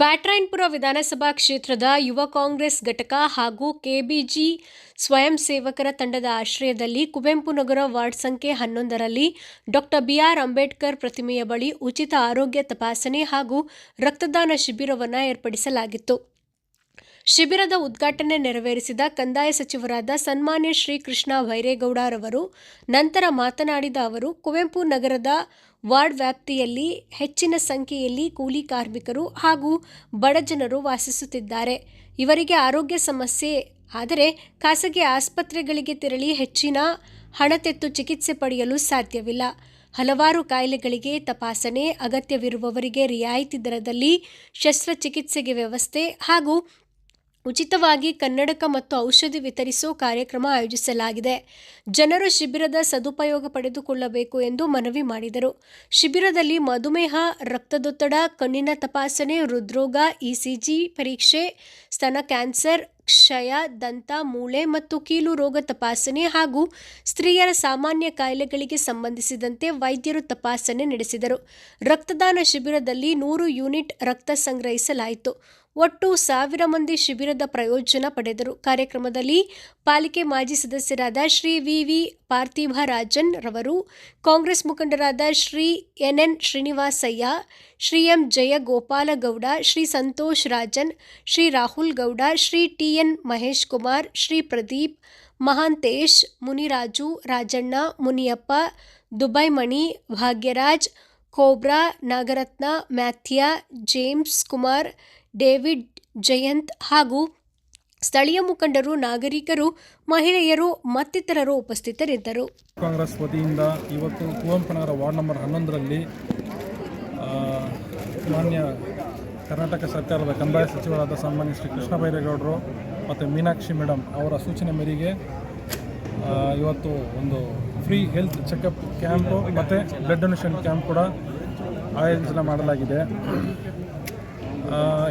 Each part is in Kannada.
ಬ್ಯಾಟರಾಯನಪುರ ವಿಧಾನಸಭಾ ಕ್ಷೇತ್ರದ ಯುವ ಕಾಂಗ್ರೆಸ್ ಘಟಕ ಹಾಗೂ ಕೆಬಿಜಿ ಸ್ವಯಂ ಸೇವಕರ ತಂಡದ ಆಶ್ರಯದಲ್ಲಿ ಕುವೆಂಪು ನಗರ ವಾರ್ಡ್ ಸಂಖ್ಯೆ 11ರಲ್ಲಿ ಡಾಕ್ಟರ್ ಬಿಆರ್ ಅಂಬೇಡ್ಕರ್ ಪ್ರತಿಮೆಯ ಬಳಿ ಉಚಿತ ಆರೋಗ್ಯ ತಪಾಸಣೆ ಹಾಗೂ ರಕ್ತದಾನ ಶಿಬಿರವನ್ನು ಏರ್ಪಡಿಸಲಾಗಿತ್ತು. ಶಿಬಿರದ ಉದ್ಘಾಟನೆ ನೆರವೇರಿಸಿದ ಕಂದಾಯ ಸಚಿವರಾದ ಸನ್ಮಾನ್ಯ ಶ್ರೀ ಕೃಷ್ಣ ಭೈರೇಗೌಡರವರು ನಂತರ ಮಾತನಾಡಿದ ಅವರು, ಕುವೆಂಪು ನಗರದ ವಾರ್ಡ್ ವ್ಯಾಪ್ತಿಯಲ್ಲಿ ಹೆಚ್ಚಿನ ಸಂಖ್ಯೆಯಲ್ಲಿ ಕೂಲಿ ಕಾರ್ಮಿಕರು ಹಾಗೂ ಬಡಜನರು ವಾಸಿಸುತ್ತಿದ್ದಾರೆ. ಇವರಿಗೆ ಆರೋಗ್ಯ ಸಮಸ್ಯೆ ಆದರೆ ಖಾಸಗಿ ಆಸ್ಪತ್ರೆಗಳಿಗೆ ತೆರಳಿ ಹೆಚ್ಚಿನ ಹಣ ತೆತ್ತು ಚಿಕಿತ್ಸೆ ಪಡೆಯಲು ಸಾಧ್ಯವಿಲ್ಲ. ಹಲವಾರು ಕಾಯಿಲೆಗಳಿಗೆ ತಪಾಸಣೆ, ಅಗತ್ಯವಿರುವವರಿಗೆ ರಿಯಾಯಿತಿ ದರದಲ್ಲಿ ಶಸ್ತ್ರಚಿಕಿತ್ಸೆಗೆ ವ್ಯವಸ್ಥೆ ಹಾಗೂ ಉಚಿತವಾಗಿ ಕನ್ನಡಕ ಮತ್ತು ಔಷಧಿ ವಿತರಿಸುವ ಕಾರ್ಯಕ್ರಮ ಆಯೋಜಿಸಲಾಗಿದೆ. ಜನರು ಶಿಬಿರದ ಸದುಪಯೋಗ ಪಡೆದುಕೊಳ್ಳಬೇಕು ಎಂದು ಮನವಿ ಮಾಡಿದರು. ಶಿಬಿರದಲ್ಲಿ ಮಧುಮೇಹ, ರಕ್ತದೊತ್ತಡ, ಕಣ್ಣಿನ ತಪಾಸಣೆ, ಹೃದ್ರೋಗ, ಇಸಿಜಿ ಪರೀಕ್ಷೆ, ಸ್ತನ ಕ್ಯಾನ್ಸರ್, ಕ್ಷಯ, ದಂತ, ಮೂಳೆ ಮತ್ತು ಕೀಲು ರೋಗ ತಪಾಸಣೆ ಹಾಗೂ ಸ್ತ್ರೀಯರ ಸಾಮಾನ್ಯ ಕಾಯಿಲೆಗಳಿಗೆ ಸಂಬಂಧಿಸಿದಂತೆ ವೈದ್ಯರು ತಪಾಸಣೆ ನಡೆಸಿದರು. ರಕ್ತದಾನ ಶಿಬಿರದಲ್ಲಿ 100 ಯೂನಿಟ್ ರಕ್ತ ಸಂಗ್ರಹಿಸಲಾಯಿತು. ಒಟ್ಟು 1000 ಮಂದಿ ಶಿಬಿರದ ಪ್ರಯೋಜನ ಪಡೆದರು. ಕಾರ್ಯಕ್ರಮದಲ್ಲಿ ಪಾಲಿಕೆ ಮಾಜಿ ಸದಸ್ಯರಾದ ಶ್ರೀ ವಿ. ಪಾರ್ಥಿಭರಾಜನ್ ರವರು, ಕಾಂಗ್ರೆಸ್ ಮುಖಂಡರಾದ Shri N. Srinivasaiah, Shri M. Jayagopalagowda, Shri Santosh Rajan, Shri Rahul Gowda, Shri T N. Mahesh Kumar, Shri Pradeep, Mahantesh, Muniraju, Rajanna, Muniyappa, Dubaimani, Bhagyaraj, Cobra, Nagaratna, Mathew, James Kumar, David, Jayanth ಹಾಗೂ ಸ್ಥಳೀಯ ಮುಖಂಡರು, ನಾಗರಿಕರು, ಮಹಿಳೆಯರು ಮತ್ತಿತರರು ಉಪಸ್ಥಿತರಿದ್ದರು. ಕಾಂಗ್ರೆಸ್ ವತಿಯಿಂದ ಇವತ್ತು ಕುವೆಂಪು ನಗರ ವಾರ್ಡ್ ನಂಬರ್ 11ರಲ್ಲಿ ಮಾನ್ಯ ಕರ್ನಾಟಕ ಸರ್ಕಾರದ ಕಂದಾಯ ಸಚಿವರಾದ ಸನ್ಮಾನ್ಯ ಶ್ರೀ ಕೃಷ್ಣ ಬೈರೇಗೌಡರು ಮತ್ತು ಮೀನಾಕ್ಷಿ ಮೇಡಮ್ ಅವರ ಸೂಚನೆ ಮೇರೆಗೆ ಇವತ್ತು ಒಂದು ಫ್ರೀ ಹೆಲ್ತ್ ಚೆಕಪ್ ಕ್ಯಾಂಪು ಮತ್ತು ಬ್ಲಡ್ ಡೊನೇಷನ್ ಕ್ಯಾಂಪ್ ಕೂಡ ಆಯೋಜನೆ ಮಾಡಲಾಗಿದೆ.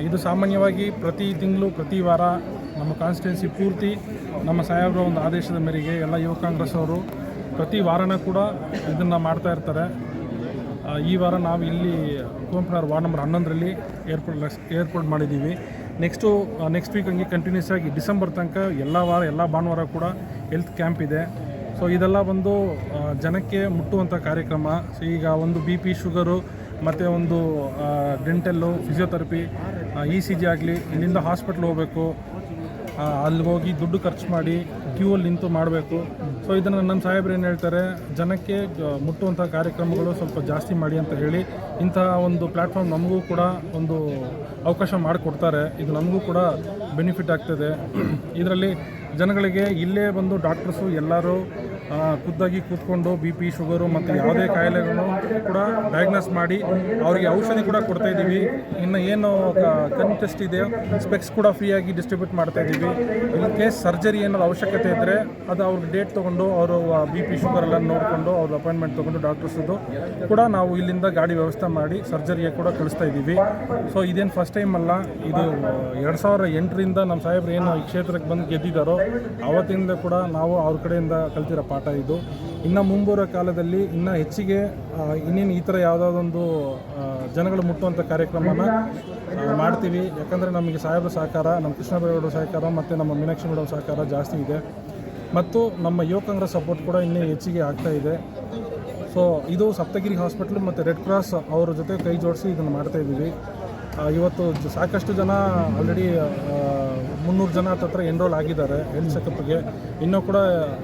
ಇದು ಸಾಮಾನ್ಯವಾಗಿ ಪ್ರತಿ ತಿಂಗಳು ಪ್ರತಿ ವಾರ ನಮ್ಮ ಕಾನ್ಸ್ಟಿಟ್ಯೂನ್ಸಿ ಪೂರ್ತಿ ನಮ್ಮ ಸಾಹೇಬರ ಒಂದು ಆದೇಶದ ಮೇರೆಗೆ ಎಲ್ಲ ಯುವ ಕಾಂಗ್ರೆಸ್ ಅವರು ಪ್ರತಿ ವಾರನ ಕೂಡ ಇದನ್ನು ಮಾಡ್ತಾ ಇರ್ತಾರೆ. ಈ ವಾರ ನಾವು ಇಲ್ಲಿ Kuvempu Nagar ward number 11ರಲ್ಲಿ airport ಮಾಡಿದ್ದೀವಿ. ನೆಕ್ಸ್ಟ್ ವೀಕ್ ಹಂಗೆ ಕಂಟಿನ್ಯೂಸ್ ಆಗಿ ಡಿಸೆಂಬರ್ ತನಕ ಎಲ್ಲ ವಾರ ಎಲ್ಲ ಭಾನುವಾರ ಕೂಡ ಹೆಲ್ತ್ ಕ್ಯಾಂಪ್ ಇದೆ. ಸೊ ಇದೆಲ್ಲ ಒಂದು ಜನಕ್ಕೆ ಮುಟ್ಟುವಂಥ ಕಾರ್ಯಕ್ರಮ. ಸೊ ಈಗ ಒಂದು BP, ಶುಗರು ಮತ್ತು ಒಂದು ಡೆಂಟಲ್ಲು, ಫಿಸಿಯೋಥೆರಪಿ, ECG ಆಗಲಿ ಇಲ್ಲಿಂದ ಹಾಸ್ಪಿಟ್ಲ್ ಹೋಗಬೇಕು, ಅಲ್ಲಿಗೆ ಹೋಗಿ ದುಡ್ಡು ಖರ್ಚು ಮಾಡಿ ಕ್ಯೂವಲ್ಲಿ ನಿಂತು ಮಾಡಬೇಕು. ಸೊ ಇದನ್ನು ನನ್ನ ಸಾಹೇಬ್ರು ಏನು ಹೇಳ್ತಾರೆ, ಜನಕ್ಕೆ ಮುಟ್ಟುವಂಥ ಕಾರ್ಯಕ್ರಮಗಳು ಸ್ವಲ್ಪ ಜಾಸ್ತಿ ಮಾಡಿ ಅಂತ ಹೇಳಿ ಇಂತಹ ಒಂದು ಪ್ಲ್ಯಾಟ್ಫಾರ್ಮ್ ನಮಗೂ ಕೂಡ ಒಂದು ಅವಕಾಶ ಮಾಡಿಕೊಡ್ತಾರೆ. ಇದು ನಮಗೂ ಕೂಡ ಬೆನಿಫಿಟ್ ಆಗ್ತದೆ. ಇದರಲ್ಲಿ ಜನಗಳಿಗೆ ಇಲ್ಲೇ ಬಂದು ಡಾಕ್ಟರ್ಸು ಎಲ್ಲರೂ ಖುದ್ದಾಗಿ ಕೂತ್ಕೊಂಡು BP, ಶುಗರು ಮತ್ತು ಯಾವುದೇ ಕಾಯಿಲೆಗಳನ್ನು ಕೂಡ ಡಯಾಗ್ನೋಸ್ ಮಾಡಿ ಅವರಿಗೆ ಔಷಧಿ ಕೂಡ ಕೊಡ್ತಾಯಿದ್ದೀವಿ. ಇನ್ನು ಏನು ಕಣ್ಣು ಟೆಸ್ಟ್ ಇದೆ, ಸ್ಪೆಕ್ಸ್ ಕೂಡ ಫ್ರೀಯಾಗಿ ಡಿಸ್ಟ್ರಿಬ್ಯೂಟ್ ಮಾಡ್ತಾಯಿದ್ದೀವಿ. ಇನ್ ಕೇಸ್ ಸರ್ಜರಿ ಏನಾದ್ರು ಅವಶ್ಯಕತೆ ಇದ್ದರೆ ಅದು ಅವ್ರಿಗೆ ಡೇಟ್ ತೊಗೊಂಡು ಅವರು BP, ಶುಗರೆಲ್ಲ ನೋಡಿಕೊಂಡು ಅವ್ರ ಅಪಾಯಿಂಟ್ಮೆಂಟ್ ತೊಗೊಂಡು ಡಾಕ್ಟರ್ಸದ್ದು ಕೂಡ ನಾವು ಇಲ್ಲಿಂದ ಗಾಡಿ ವ್ಯವಸ್ಥೆ ಮಾಡಿ ಸರ್ಜರಿಗೆ ಕೂಡ ಕಳಿಸ್ತಾ ಇದ್ದೀವಿ. ಸೊ ಇದೇನು ಫಸ್ಟ್ ಟೈಮ್ ಅಲ್ಲ, ಇದು 2008ರಿಂದ ನಮ್ಮ ಸಾಹೇಬ್ರು ಏನು ಈ ಕ್ಷೇತ್ರಕ್ಕೆ ಬಂದು ಗೆದ್ದಿದ್ದಾರೋ ಆವತ್ತಿಂದ ಕೂಡ ನಾವು ಅವ್ರ ಕಡೆಯಿಂದ ಕಲ್ತಿರೋ ಪಾಠ ಇದು. ಇನ್ನು ಮುಂಬರುವ ಕಾಲದಲ್ಲಿ ಇನ್ನೂ ಹೆಚ್ಚಿಗೆ ಇನ್ನೇನು ಈ ಥರ ಯಾವುದಾದೊಂದು ಜನಗಳು ಮುಟ್ಟುವಂಥ ಕಾರ್ಯಕ್ರಮನ ಮಾಡ್ತೀವಿ. ಯಾಕಂದರೆ ನಮಗೆ ಸಾಹೇಬ್ರ ಸಹಕಾರ, ನಮ್ಮ ಕೃಷ್ಣ ಬೈರೇಗೌಡರ ಸಹಕಾರ ಮತ್ತು ನಮ್ಮ ಮೀನಾಕ್ಷಿ ಮೇಡಮ್ ಸಹಕಾರ ಜಾಸ್ತಿ ಇದೆ ಮತ್ತು ನಮ್ಮ ಯುವ ಕಾಂಗ್ರೆಸ್ ಸಪೋರ್ಟ್ ಕೂಡ ಇನ್ನೂ ಹೆಚ್ಚಿಗೆ ಆಗ್ತಾ ಇದೆ. ಸೊ ಇದು ಸಪ್ತಗಿರಿ ಹಾಸ್ಪಿಟ್ಲು ಮತ್ತು ರೆಡ್ ಕ್ರಾಸ್ ಅವರ ಜೊತೆ ಕೈ ಜೋಡಿಸಿ ಇದನ್ನು ಮಾಡ್ತಾಯಿದ್ದೀವಿ. ಇವತ್ತು ಸಾಕಷ್ಟು ಜನ ಆಲ್ರೆಡಿ 300 ಜನ ಹತ್ರ ಎನ್ರೋಲ್ ಆಗಿದ್ದಾರೆ ಹೆಲ್ತ್ ಚೆಕಪ್ಗೆ. ಇನ್ನೂ ಕೂಡ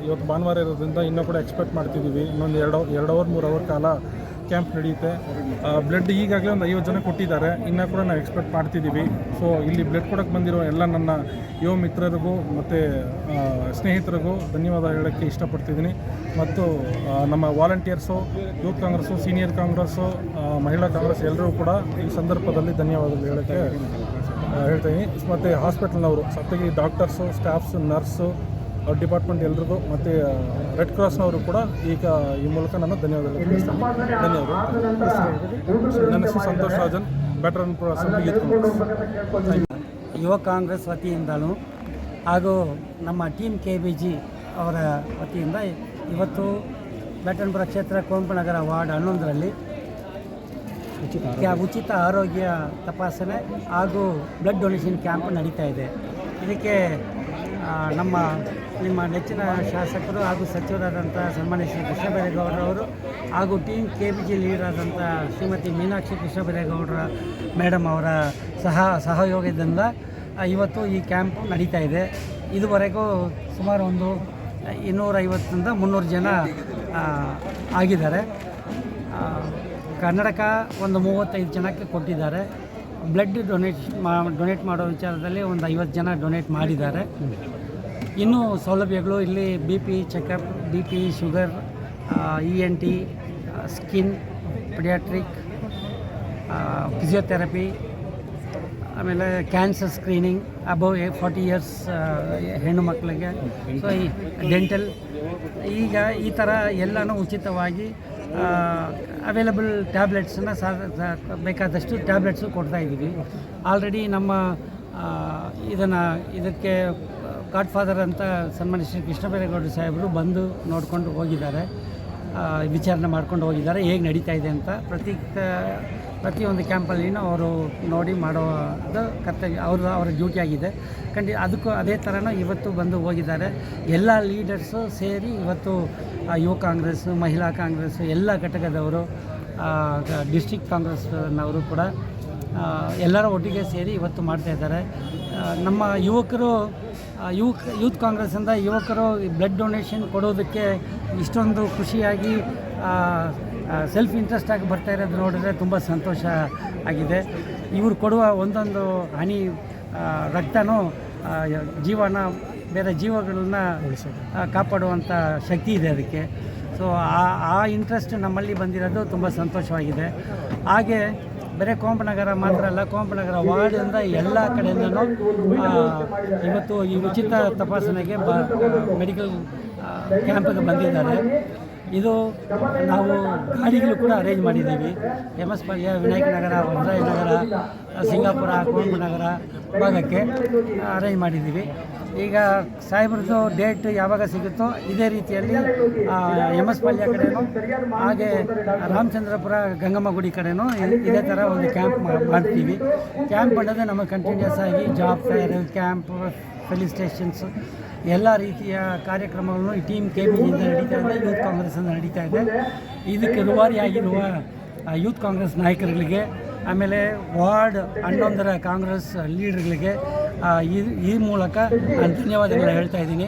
ಇವತ್ತು ಭಾನುವಾರ ಇರೋದ್ರಿಂದ ಇನ್ನೂ ಕೂಡ ಎಕ್ಸ್ಪೆಕ್ಟ್ ಮಾಡ್ತಿದ್ದೀವಿ. ಇನ್ನೊಂದು 2 ಅವರ್ 3 ಅವರ್ ಕಾಲ ಕ್ಯಾಂಪ್ ನಡೆಯುತ್ತೆ. ಬ್ಲಡ್ ಈಗಾಗಲೇ ಒಂದು 50 ಜನ ಕೊಟ್ಟಿದ್ದಾರೆ. ಇನ್ನೂ ಕೂಡ ನಾವು ಎಕ್ಸ್ಪೆಕ್ಟ್ ಮಾಡ್ತಿದ್ದೀವಿ. ಸೊ ಇಲ್ಲಿ ಬ್ಲಡ್ ಕೊಡೋಕ್ಕೆ ಬಂದಿರೋ ಎಲ್ಲ ನನ್ನ ಯುವ ಮಿತ್ರರಿಗೂ ಮತ್ತು ಸ್ನೇಹಿತರಿಗೂ ಧನ್ಯವಾದ ಹೇಳೋಕ್ಕೆ ಇಷ್ಟಪಡ್ತಿದ್ದೀನಿ. ಮತ್ತು ನಮ್ಮ volunteers, youth Congress, senior Congress, ಮಹಿಳಾ ಕಾಂಗ್ರೆಸ್ ಎಲ್ಲರೂ ಕೂಡ ಈ ಸಂದರ್ಭದಲ್ಲಿ ಧನ್ಯವಾದಗಳು ಹೇಳೋಕ್ಕೆ ಹೇಳ್ತೀನಿ. ಮತ್ತು ಹಾಸ್ಪಿಟಲ್ನವರು, ಸಪ್ತಗಿರಿ ಡಾಕ್ಟರ್ಸು, ಸ್ಟಾಫ್ಸು, ನರ್ಸು, ಅವ್ರ ಡಿಪಾರ್ಟ್ಮೆಂಟ್ ಎಲ್ರಿಗೂ ಮತ್ತು ರೆಡ್ ಕ್ರಾಸ್ನವರು ಕೂಡ ಈಗ ಈ ಮೂಲಕ ನಾನು ಧನ್ಯವಾದಗಳು ತಿಳಿಸ್ತೀನಿ. ನನ್ನ ಹೆಸರು ಸಂತೋಷ್ ರಾಜನ್, ಬ್ಯಾಟರಾಯನಪುರ ಅಸೆಂಬ್ಲಿ ಯೂತ್ ಕಾಂಗ್ರೆಸ್. ಯುವ ಕಾಂಗ್ರೆಸ್ ವತಿಯಿಂದಲೂ ಹಾಗೂ ನಮ್ಮ ಟೀಮ್ KBG ಅವರ ವತಿಯಿಂದ ಇವತ್ತು ಬ್ಯಾಟರಾಯನಪುರ ಕ್ಷೇತ್ರ ಕುವೆಂಪು ನಗರ ವಾರ್ಡ್ 11ರಲ್ಲಿ ಉಚಿತ ಆರೋಗ್ಯ ತಪಾಸಣೆ ಹಾಗೂ ಬ್ಲಡ್ ಡೊನೇಷನ್ ಕ್ಯಾಂಪ್ ನಡೀತಾ ಇದೆ. ಇದಕ್ಕೆ ನಿಮ್ಮ ನೆಚ್ಚಿನ ಶಾಸಕರು ಹಾಗೂ ಸಚಿವರಾದಂಥ ಸನ್ಮಾನ್ಯ ಶ್ರೀ ಕೃಷ್ಣ ಬೈರೇಗೌಡರವರು ಹಾಗೂ ಟೀಮ್ KBG ಲೀಡರ್ ಆದಂಥ ಶ್ರೀಮತಿ ಮೀನಾಕ್ಷಿ ಕೃಷ್ಣ ಬೈರೇಗೌಡರ ಮೇಡಮ್ ಅವರ ಸಹಯೋಗದಿಂದ ಇವತ್ತು ಈ ಕ್ಯಾಂಪ್ ನಡೀತಾ ಇದೆ. ಇದುವರೆಗೂ ಸುಮಾರು ಒಂದು 250ರಿಂದ 300 ಜನ ಆಗಿದ್ದಾರೆ. ಕನ್ನಡಕ ಒಂದು 35 ಜನಕ್ಕೆ ಕೊಟ್ಟಿದ್ದಾರೆ. ಬ್ಲಡ್ ಡೊನೇಟ್ ಮಾಡೋ ವಿಚಾರದಲ್ಲಿ ಒಂದು 50 ಜನ ಡೊನೇಟ್ ಮಾಡಿದ್ದಾರೆ. ಇನ್ನೂ ಸೌಲಭ್ಯಗಳು ಇಲ್ಲಿ BP checkup, BP sugar, ENT, skin, paediatric, physiotherapy, ಆಮೇಲೆ ಕ್ಯಾನ್ಸರ್ ಸ್ಕ್ರೀನಿಂಗ್ ಅಬೌವ್ 40 ಇಯರ್ಸ್ ಹೆಣ್ಣು ಮಕ್ಕಳಿಗೆ, ಸೊ ಈ ಡೆಂಟಲ್, ಈಗ ಈ ಥರ ಎಲ್ಲನೂ ಉಚಿತವಾಗಿ ಅವೈಲಬಲ್ ಟ್ಯಾಬ್ಲೆಟ್ಸನ್ನು ಬೇಕಾದಷ್ಟು ಟ್ಯಾಬ್ಲೆಟ್ಸು ಕೊಡ್ತಾಯಿದ್ದೀವಿ. ಆಲ್ರೆಡಿ ನಮ್ಮ ಇದಕ್ಕೆ ಗಾಡ್ ಫಾದರ್ ಅಂತ ಸನ್ಮಾನ್ಯ ಶ್ರೀ ಕೃಷ್ಣ ಬೈರೇಗೌಡ ಸಾಹೇಬರು ಬಂದು ನೋಡಿಕೊಂಡು ಹೋಗಿದ್ದಾರೆ, ವಿಚಾರಣೆ ಮಾಡ್ಕೊಂಡು ಹೋಗಿದ್ದಾರೆ ಹೇಗೆ ನಡೀತಾ ಇದೆ ಅಂತ. ಪ್ರತಿಯೊಂದು ಕ್ಯಾಂಪಲ್ಲಿನೂ ಅವರು ನೋಡಿ ಮಾಡೋದು ಕರ್ತವ್ಯ, ಅವರ ಡ್ಯೂಟಿ ಆಗಿದೆ. ಅದಕ್ಕೂ ಅದೇ ಥರನೂ ಇವತ್ತು ಬಂದು ಹೋಗಿದ್ದಾರೆ. ಎಲ್ಲ ಲೀಡರ್ಸು ಸೇರಿ ಇವತ್ತು ಯುವ ಕಾಂಗ್ರೆಸ್, ಮಹಿಳಾ ಕಾಂಗ್ರೆಸ್ ಎಲ್ಲ ಘಟಕದವರು, ಡಿಸ್ಟ್ರಿಕ್ಟ್ ಕಾಂಗ್ರೆಸ್ನವರು ಕೂಡ ಎಲ್ಲರ ಒಟ್ಟಿಗೆ ಸೇರಿ ಇವತ್ತು ಮಾಡ್ತಾಯಿದ್ದಾರೆ. ನಮ್ಮ ಯೂತ್ ಕಾಂಗ್ರೆಸ್ಸಿಂದ ಯುವಕರು ಬ್ಲಡ್ ಡೊನೇಷನ್ ಕೊಡೋದಕ್ಕೆ ಇಷ್ಟೊಂದು ಖುಷಿಯಾಗಿ ಸೆಲ್ಫ್ ಇಂಟ್ರೆಸ್ಟಾಗಿ ಬರ್ತಾ ಇರೋದು ನೋಡಿದ್ರೆ ತುಂಬ ಸಂತೋಷ ಆಗಿದೆ. ಇವರು ಕೊಡುವ ಒಂದೊಂದು ಹನಿ ರಕ್ತನೂ ಬೇರೆ ಜೀವಗಳನ್ನ ಕಾಪಾಡುವಂಥ ಶಕ್ತಿ ಇದೆ ಅದಕ್ಕೆ. ಸೊ ಆ ಇಂಟ್ರೆಸ್ಟ್ ನಮ್ಮಲ್ಲಿ ಬಂದಿರೋದು ತುಂಬ ಸಂತೋಷವಾಗಿದೆ. ಹಾಗೆ ಬರೀ ಕುವೆಂಪುನಗರ ಮಾತ್ರ ಅಲ್ಲ, ಕುವೆಂಪುನಗರ ವಾರ್ಡಿಂದ ಎಲ್ಲ ಕಡೆಯಿಂದನೂ ಇವತ್ತು ಈ ಉಚಿತ ತಪಾಸಣೆಗೆ ಮೆಡಿಕಲ್ ಕ್ಯಾಂಪಿಗೆ ಬಂದಿದ್ದಾರೆ. ಇದು ನಾವು ಗಾಡಿಗಳು ಕೂಡ ಅರೇಂಜ್ ಮಾಡಿದ್ದೀವಿ. MS ಪಾಳ್ಯ, ವಿನಾಯಕ ನಗರ, ವಜ್ರಾಯನಗರ, ಸಿಂಗಾಪುರ, ಕುವೆಂಪುನಗರ ಭಾಗಕ್ಕೆ ಅರೇಂಜ್ ಮಾಡಿದ್ದೀವಿ. ಈಗ ಸಾಹೇಬ್ರದ್ದು ಡೇಟ್ ಯಾವಾಗ ಸಿಗುತ್ತೋ ಇದೇ ರೀತಿಯಲ್ಲಿ MS ಪಾಳ್ಯ ಕಡೆನೂ ಹಾಗೆ ರಾಮಚಂದ್ರಪುರ ಗಂಗಮ್ಮ ಗುಡಿ ಕಡೆನೂ ಇದೇ ಥರ ಒಂದು ಕ್ಯಾಂಪ್ ಮಾಡ್ತೀವಿ. ಕ್ಯಾಂಪ್ ಮಾಡೋದೇ ನಮ್ಮ ಕಂಟಿನ್ಯೂಸ್ ಆಗಿ ಜಾಬ್ ಫೇರ್ ಕ್ಯಾಂಪ್, ಫೆಲಿಸ್ಟೇಷನ್ಸ್ ಎಲ್ಲ ರೀತಿಯ ಕಾರ್ಯಕ್ರಮಗಳನ್ನು ಈ ಟೀಮ್ KBGಯಿಂದ ನಡೀತಾ ಇದೆ, ಯೂತ್ ಕಾಂಗ್ರೆಸ್ಸಿಂದ ನಡೀತಾ ಇದೆ. ಇದಕ್ಕೆ ರೂವಾರಿಯಾಗಿರುವ ಯೂತ್ ಕಾಂಗ್ರೆಸ್ ನಾಯಕರುಗಳಿಗೆ, ಆಮೇಲೆ ವಾರ್ಡ್ 11ರ ಕಾಂಗ್ರೆಸ್ ಲೀಡರ್ಗಳಿಗೆ ಈ ಮೂಲಕ ನಾನು ಧನ್ಯವಾದಗಳು ಹೇಳ್ತಾ ಇದ್ದೀನಿ.